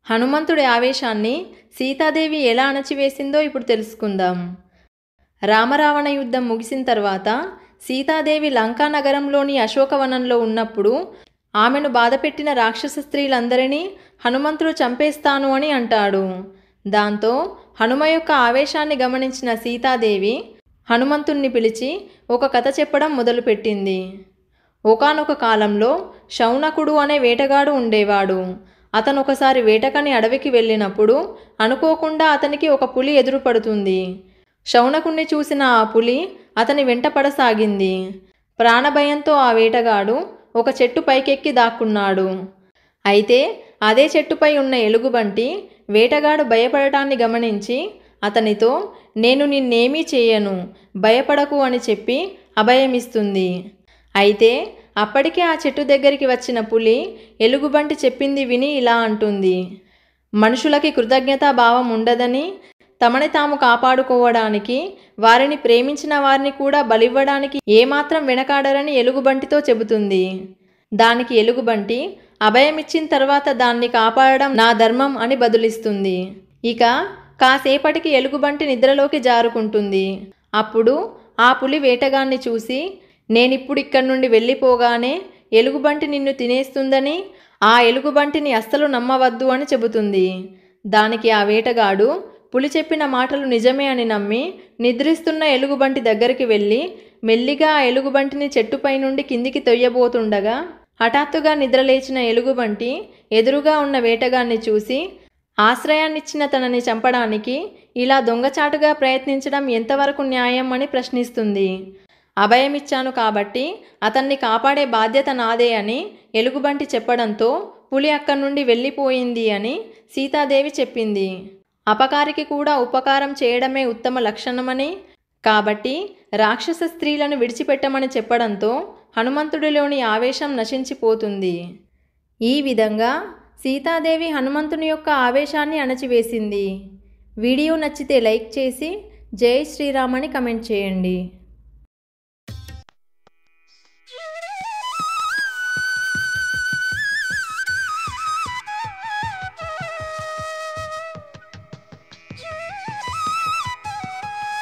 హనుమంతుడి ఆవేశాన్ని సీతాదేవి ఎలా అణచివేసిందో ఇప్పుడు తెలుసుకుందాం. రామరావణ యుద్ధం ముగిసిన తర్వాత సీతాదేవి లంకా నగరంలోని అశోకవనంలో ఉన్నప్పుడు ఆమెను బాధపెట్టిన రాక్షస స్త్రీలందరినీ హనుమంతుడు చంపేస్తాను అని అంటాడు. దాంతో హనుమ యొక్క ఆవేశాన్ని గమనించిన సీతాదేవి హనుమంతుణ్ణి పిలిచి ఒక కథ చెప్పడం మొదలుపెట్టింది. ఒకానొక కాలంలో శౌనకుడు అనే వేటగాడు ఉండేవాడు. అతను ఒకసారి వేటకని అడవికి వెళ్ళినప్పుడు అనుకోకుండా అతనికి ఒక పులి ఎదురుపడుతుంది. శౌనకుణ్ణి చూసిన ఆ పులి అతని వెంట పడసాగింది. ప్రాణభయంతో ఆ వేటగాడు ఒక చెట్టు పైకెక్కి దాక్కున్నాడు. అయితే అదే చెట్టుపై ఉన్న ఎలుగుబంటి వేటగాడు భయపడటాన్ని గమనించి అతనితో నేను నిన్నేమీ చేయను, భయపడకు అని చెప్పి అభయమిస్తుంది. అయితే అప్పటికే ఆ చెట్టు దగ్గరికి వచ్చిన పులి ఎలుగుబంటి చెప్పింది విని ఇలా అంటుంది. మనుషులకి కృతజ్ఞతాభావం ఉండదని, తమని తాము కాపాడుకోవడానికి వారిని ప్రేమించిన వారిని కూడా బలివ్వడానికి ఏమాత్రం వెనకాడరని ఎలుగుబంటితో చెబుతుంది. దానికి ఎలుగుబంటి అభయమిచ్చిన తర్వాత దాన్ని కాపాడడం నా ధర్మం అని బదులిస్తుంది. ఇక కాసేపటికి ఎలుగుబంటి నిద్రలోకి జారుకుంటుంది. అప్పుడు ఆ పులి వేటగాన్ని చూసి నేనిప్పుడు ఇక్కడి నుండి వెళ్ళిపోగానే ఎలుగుబంటి నిన్ను తినేస్తుందని, ఆ ఎలుగుబంటిని అస్సలు నమ్మవద్దు అని చెబుతుంది. దానికి ఆ వేటగాడు పులి చెప్పిన మాటలు నిజమే అని నమ్మి నిద్రిస్తున్న ఎలుగుబంటి దగ్గరికి వెళ్ళి మెల్లిగా ఆ ఎలుగుబంటిని చెట్టుపై నుండి కిందికి తొయ్యబోతుండగా హఠాత్తుగా నిద్రలేచిన ఎలుగుబంటి ఎదురుగా ఉన్న వేటగాన్ని చూసి ఆశ్రయాన్నిచ్చిన తనని చంపడానికి ఇలా దొంగచాటుగా ప్రయత్నించడం ఎంతవరకు న్యాయం అని ప్రశ్నిస్తుంది. అభయమిచ్చాను కాబట్టి అతన్ని కాపాడే బాధ్యత నాదే అని ఎలుగుబంటి చెప్పడంతో పులి అక్కడి నుండి వెళ్ళిపోయింది అని సీతాదేవి చెప్పింది. అపకారికి కూడా ఉపకారం చేయడమే ఉత్తమ లక్షణమని, కాబట్టి రాక్షస స్త్రీలను విడిచిపెట్టమని చెప్పడంతో హనుమంతుడిలోని ఆవేశం నశించిపోతుంది. ఈ విధంగా సీతాదేవి హనుమంతుని యొక్క ఆవేశాన్ని అణచివేసింది. వీడియో నచ్చితే లైక్ చేసి జై శ్రీరామ్ అని కమెంట్ చేయండి.